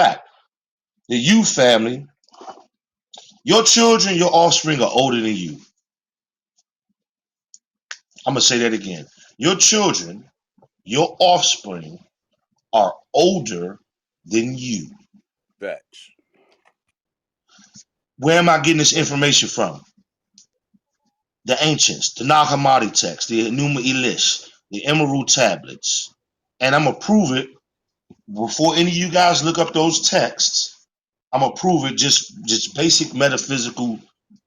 fact, the you family, your children, your offspring are older than you. I'm gonna say that again. Your children, your offspring are older than you. Facts. Where am I getting this information from? The ancients, the Nag Hammadi text, the Enuma Elish, the Emerald tablets. And I'm gonna prove it before any of you guys look up those texts. I'm gonna prove it just basic metaphysical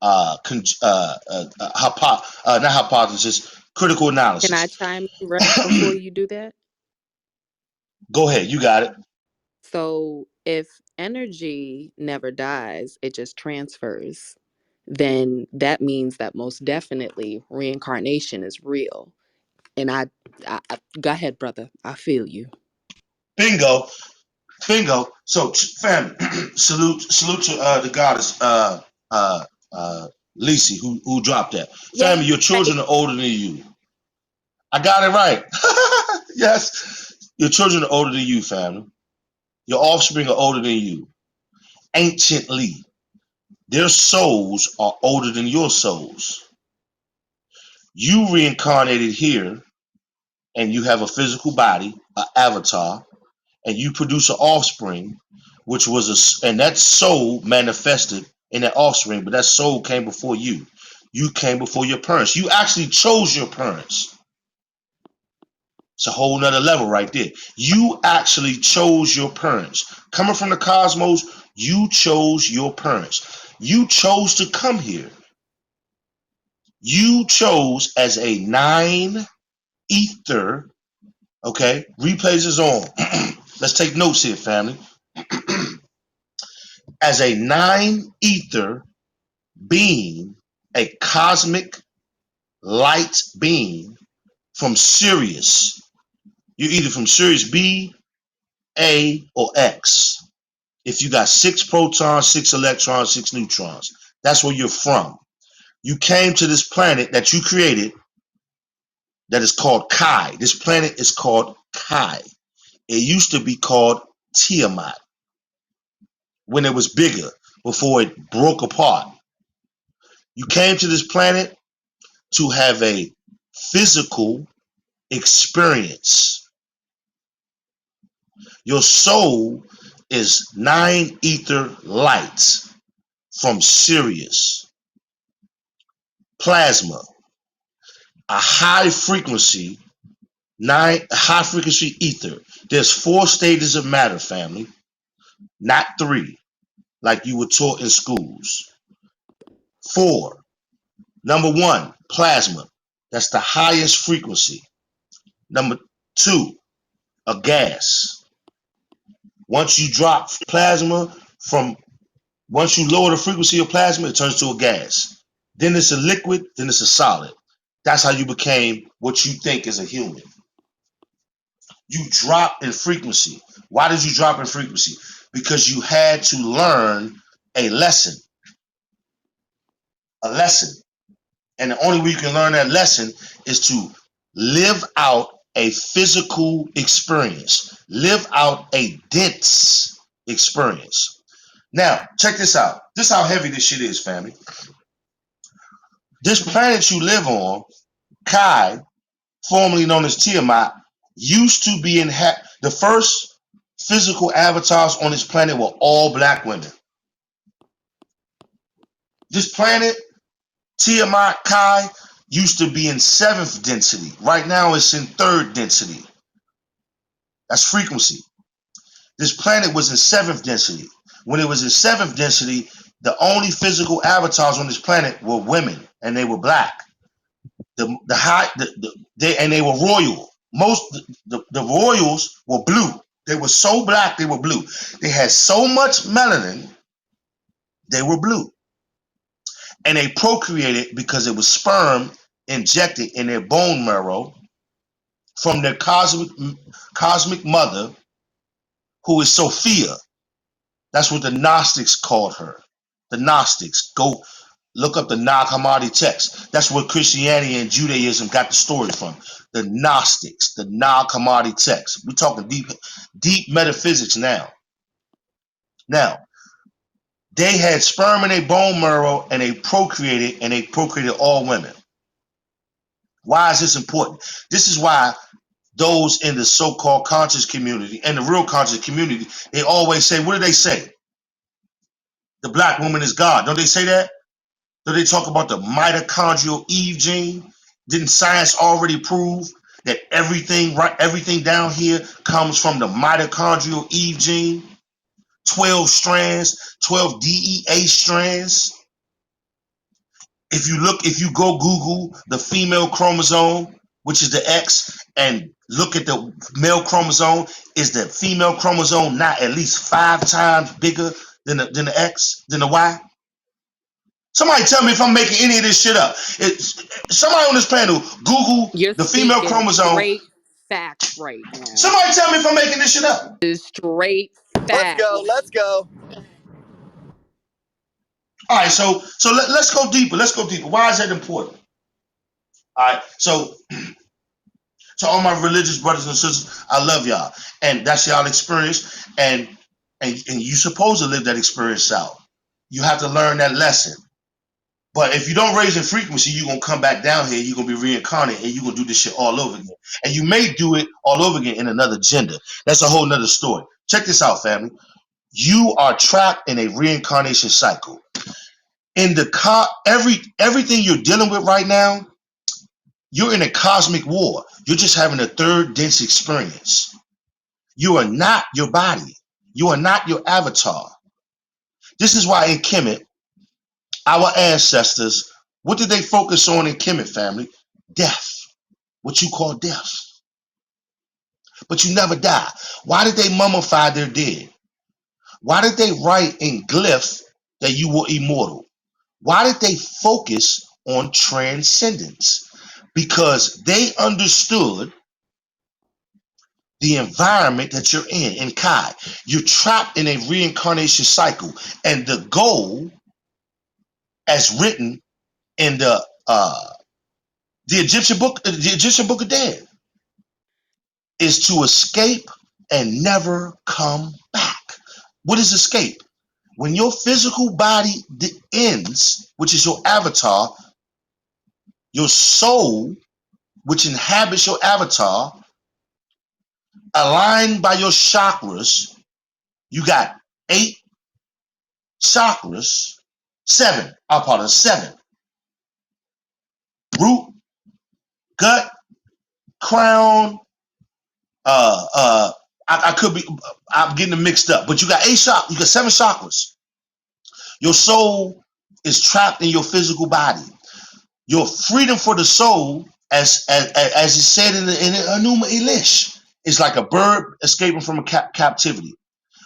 not hypothesis, critical Can I analysis. chime in right before you do that? Go ahead, you got it. So if energy never dies, it just transfers, then that means that most definitely reincarnation is real. And I go ahead, brother. I feel you. Bingo, bingo. So family, salute to the goddess uh Lisi who dropped that. Family, Yay. your children are older than you. I got it right. Yes. Your children are older than you, family. Your offspring are older than you. Anciently. Their souls are older than your souls. You reincarnated here and you have a physical body, an avatar, and you produce an offspring, which was and that soul manifested in that offspring, but that soul came before you. You came before your parents. You actually chose your parents. It's a whole nother level right there. You actually chose your parents. Coming from the cosmos, you chose your parents. You chose to come here. You chose as a nine ether. Okay, replays is on. Let's take notes here, family. As a nine ether being, a cosmic light being from Sirius. You're either from Sirius B, A, or X. If you got 6 protons, 6 electrons, 6 neutrons, that's where you're from. You came to this planet that you created that is called Kai. This planet is called Kai. It used to be called Tiamat when it was bigger, before it broke apart. You came to this planet to have a physical experience. Your soul is nine ether lights from Sirius, plasma, a high frequency ether. There's 4 stages of matter, family, not 3, like you were taught in schools. 4. Number 1, plasma. That's the highest frequency. Number 2, a gas. Once you drop plasma from, once you lower the frequency of plasma, it turns to a gas. Then it's a liquid, then it's a solid. That's how you became what you think is a human. You drop in frequency. Why did you drop in frequency? Because you had to learn a lesson. A lesson. And the only way you can learn that lesson is to live out a physical experience. Live out a dense experience. Now, check this out. This is how heavy this shit is, family. This planet you live on, Kai, formerly known as Tiamat, used to be the first physical avatars on this planet were all black women. This planet, Tiamat Kai, used to be in 7th density. Right now it's in 3rd density. That's frequency. This planet was in 7th density. When it was in 7th density, the only physical avatars on this planet were women, and they were black. They were royal. The royals were blue. They were so black they were blue. They had so much melanin, they were blue. And they procreated because it was sperm injected in their bone marrow from their cosmic mother, who is Sophia. That's what the Gnostics called her. The Gnostics. Go look up the Nag Hammadi text. That's where Christianity and Judaism got the story from. The Gnostics, the Nag Hammadi text. We're talking deep metaphysics now. Now, they had sperm in their bone marrow and they procreated all women. Why is this important? This is why those in the so-called conscious community and the real conscious community, they always say, what do they say? The black woman is God. Don't they say that? Don't they talk about the mitochondrial Eve gene? Didn't science already prove that everything down here comes from the mitochondrial Eve gene? 12 strands, 12 DEA strands. If you go Google the female chromosome, which is the X, and look at the male chromosome, is the female chromosome not at least 5 times bigger than the X, than the Y? Somebody tell me if I'm making any of this shit up. Somebody on this panel, Google You're the female speaking chromosome. straight facts right now. Somebody tell me if I'm making this shit up. Straight Let's facts. go. Let's go. All right, so let's go deeper. Let's go deeper. Why is that important? All right, so all my religious brothers and sisters, I love y'all, and that's y'all experience, and you supposed to live that experience out. You have to learn that lesson. But if you don't raise in frequency, you're gonna come back down here. You're gonna be reincarnated, and you're gonna do this shit all over again. And you may do it all over again in another gender. That's a whole nother story. Check this out, family. You are trapped in a reincarnation cycle. In the everything you're dealing with right now, you're in a cosmic war. You're just having a third dense experience. You are not your body. You are not your avatar. This is why in Kemet, our ancestors, what did they focus on in Kemet, family? Death. What you call death. But you never die. Why did they mummify their dead? Why did they write in glyphs that you were immortal? Why did they focus on transcendence? Because they understood the environment that you're in Kai. You're trapped in a reincarnation cycle. And the goal, as written in the Egyptian book of Dead, is to escape and never come back. What is escape? When your physical body ends, which is your avatar, your soul, which inhabits your avatar, aligned by your chakras, you got 8 chakras, 7, I'll call it 7. Root, gut, crown, I could be, I'm getting them mixed up, but you got 8 chakras, you got 7 chakras. Your soul is trapped in your physical body. Your freedom for the soul, as it said in Enuma Elish, is like a bird escaping from a captivity.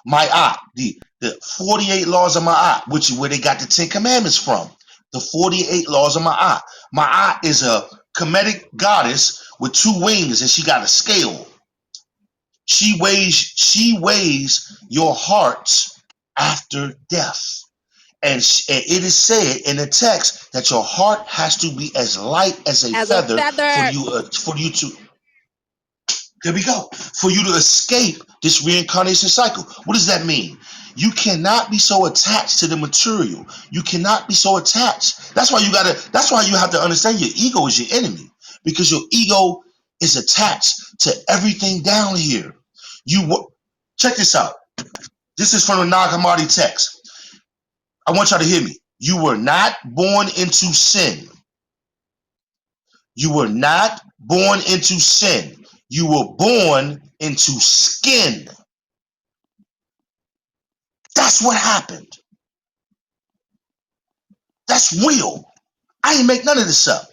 Ma'at, the 48 laws of Ma'at, which is where they got the 10 commandments from. The 48 laws of Ma'at. Ma'at is a Kemetic goddess with 2 wings, and she got a scale. She weighs your hearts after death. And it is said in the text that your heart has to be as light as a feather for you to, there we go, for you to escape this reincarnation cycle. What does that mean? You cannot be so attached to the material. You cannot be so attached. That's why you have to understand your ego is your enemy, because your ego is attached to everything down here. Check this out. This is from the Nag Hammadi text. I want y'all to hear me. You were not born into sin. You were not born into sin. You were born into skin. That's what happened. That's real. I ain't make none of this up.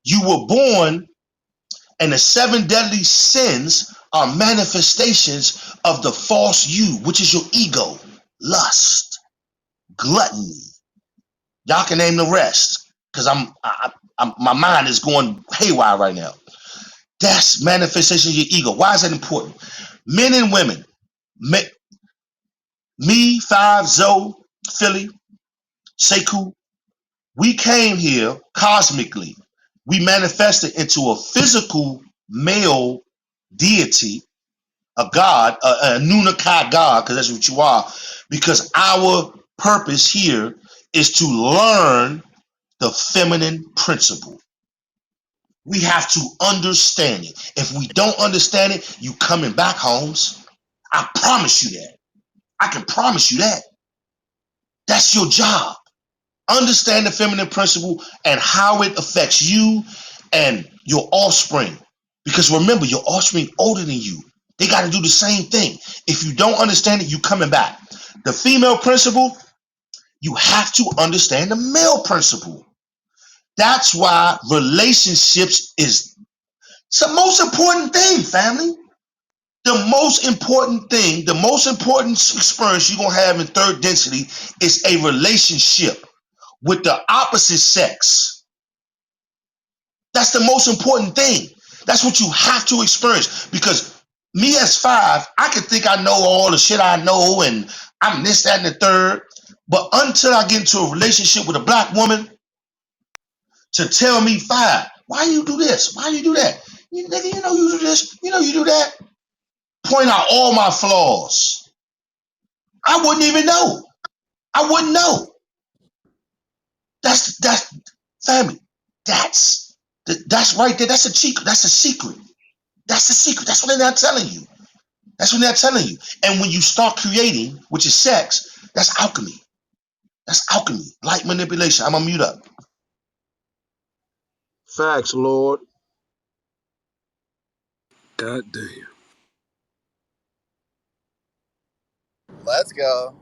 You were born, and the 7 deadly sins are manifestations of the false you, which is your ego, lust, gluttony. Y'all can name the rest, because my mind is going haywire right now. That's manifestation of your ego. Why is that important? Men and women, me, Five, Zoe, Philly, Sekou, we came here cosmically. We manifested into a physical male deity, a God, a Nunakai God, because that's what you are. Because our purpose here is to learn the feminine principle. We have to understand it. If we don't understand it, you coming back, Holmes. I promise you that. I can promise you that. That's your job. Understand the feminine principle and how it affects you and your offspring. Because remember, your offspring older than you. They got to do the same thing. If you don't understand it, you coming back. The female principle, you have to understand the male principle. That's why relationships is it's the most important thing, family. The most important thing, the most important experience you're gonna have in third density is a relationship with the opposite sex. That's the most important thing. That's what you have to experience. Because me as five, I can think I know all the shit I know and I'm this, that, and the third. But until I get into a relationship with a black woman to tell me five, why you do this? Why you do that? You nigga, you know you do this, you know you do that. Point out all my flaws. I wouldn't even know. I wouldn't know. That's family. That's right there. That's a secret. That's a secret. That's the secret. That's what they're not telling you. That's what they're telling you. And when you start creating, which is sex, that's alchemy. That's alchemy. Light manipulation. I'm gonna mute up. Facts, Lord. God damn. Let's go.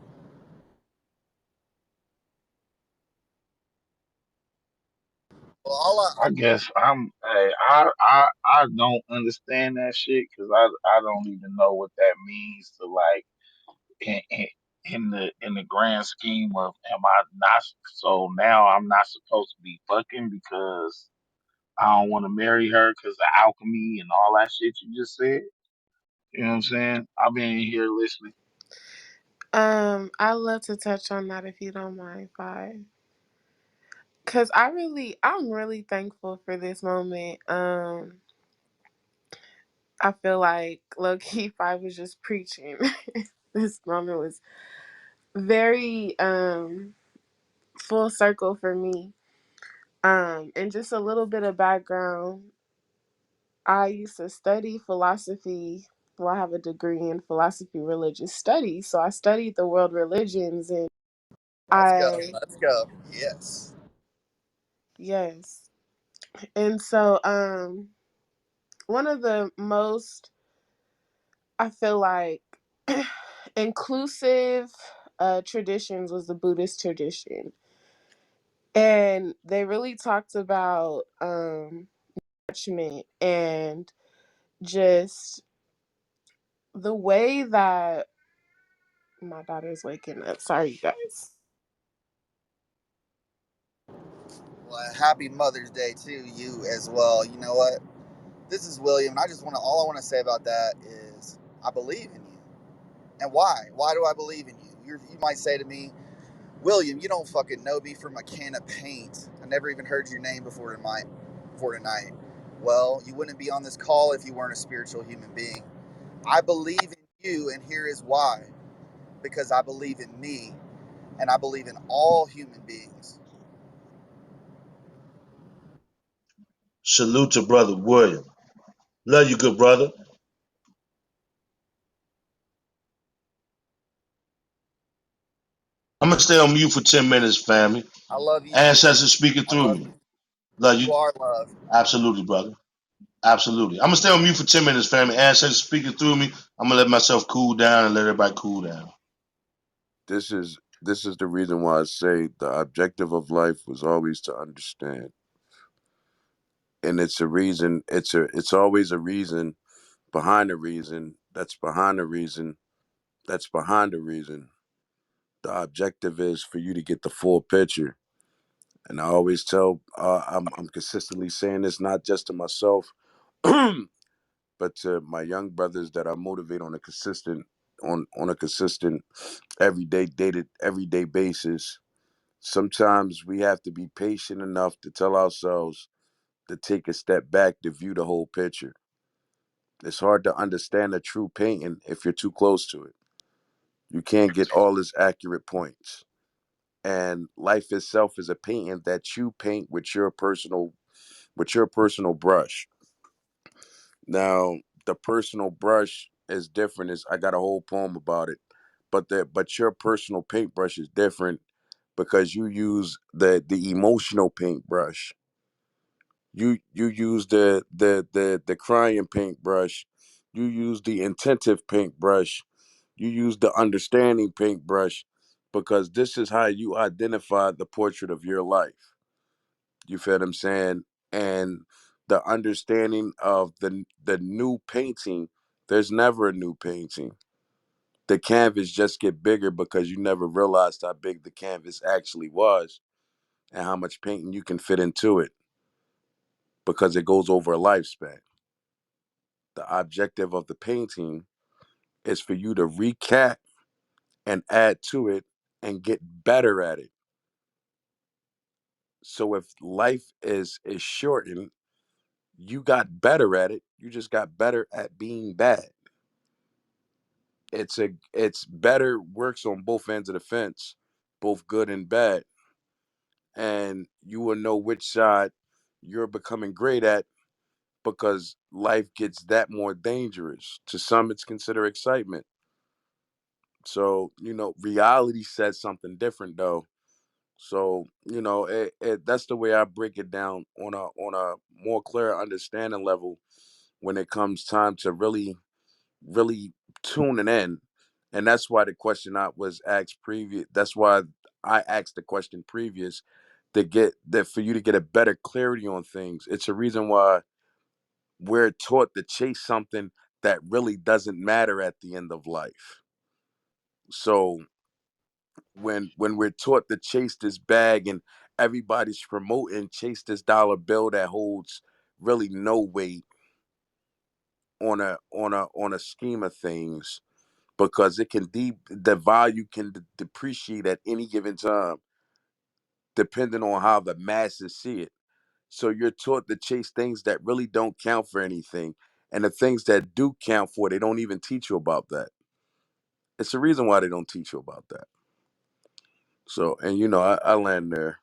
Well, I guess I'm. Hey, I don't understand that shit because I don't even know what that means to like in the grand scheme of am I not so now I'm not supposed to be fucking because I don't want to marry her because of alchemy and all that shit you just said. You know what I'm saying? I've been here listening. I'd love to touch on that if you don't mind, Fi. Cause I'm really thankful for this moment. I feel like low key Fi was just preaching. This moment was very full circle for me. And just a little bit of background. I used to study philosophy. Well, I have a degree in philosophy religious studies, so I studied the world religions, and let's go. I Let's go. Yes. yes. And so one of the most, I feel like, inclusive traditions was the Buddhist tradition. And they really talked about attachment and just the way that my daughter's waking up. Sorry, you guys. Well, happy Mother's Day to you as well. You know what? This is William, and I just want to. All I want to say about that is I believe in you. And why? Why do I believe in you? You might say to me, William, you don't fucking know me from a can of paint. I never even heard your name before tonight. Well, you wouldn't be on this call if you weren't a spiritual human being. I believe in you, and here is why. Because I believe in me, and I believe in all human beings. Salute to brother William. Love you, good brother. I'm gonna stay on mute for 10 minutes, family. I love you too. Ancestors speaking I through love me. you. Love You you. are love. Absolutely, brother. Absolutely. I'm gonna stay on mute for 10 minutes, family. Ancestors speaking through me. I'm gonna let myself cool down and let everybody cool down. This is the reason why I say the objective of life was always to understand. And it's a reason, it's always a reason behind a reason that's behind a reason that's behind a reason. The objective is for you to get the full picture. And I always tell I'm consistently saying this not just to myself, but to my young brothers that I motivate on a consistent everyday basis. Sometimes we have to be patient enough to tell ourselves to take a step back to view the whole picture. It's hard to understand a true painting if you're too close to it. You can't get all its accurate points. And life itself is a painting that you paint with your personal brush. Now, the personal brush is different. Is I got a whole poem about it, but your personal paintbrush is different because you use the emotional paintbrush. You use the crying paintbrush. You use the intentive paintbrush. You use the understanding paintbrush because this is how you identify the portrait of your life. You feel what I'm saying? And the understanding of the new painting, there's never a new painting. The canvas just get bigger because you never realized how big the canvas actually was and how much painting you can fit into it because it goes over a lifespan. The objective of the painting is for you to recap and add to it and get better at it. So if life is shortened, you got better at it. You just got better at being bad. It's better works on both ends of the fence, both good and bad, and you will know which side you're becoming great at because life gets that more dangerous. To some, it's considered excitement. So reality says something different though. So that's the way I break it down on a more clear understanding level when it comes time to really tuning in. And that's why the question I was asked previous. That's why I asked the question previous to get that for you to get a better clarity on things. It's a reason why we're taught to chase something that really doesn't matter at the end of life. So when we're taught to chase this bag and everybody's promoting chase this dollar bill that holds really no weight on a scheme of things because it can the value can depreciate at any given time depending on how the masses see it. So you're taught to chase things that really don't count for anything, and the things that do count for, they don't even teach you about that. It's the reason why they don't teach you about that. So, and I land there.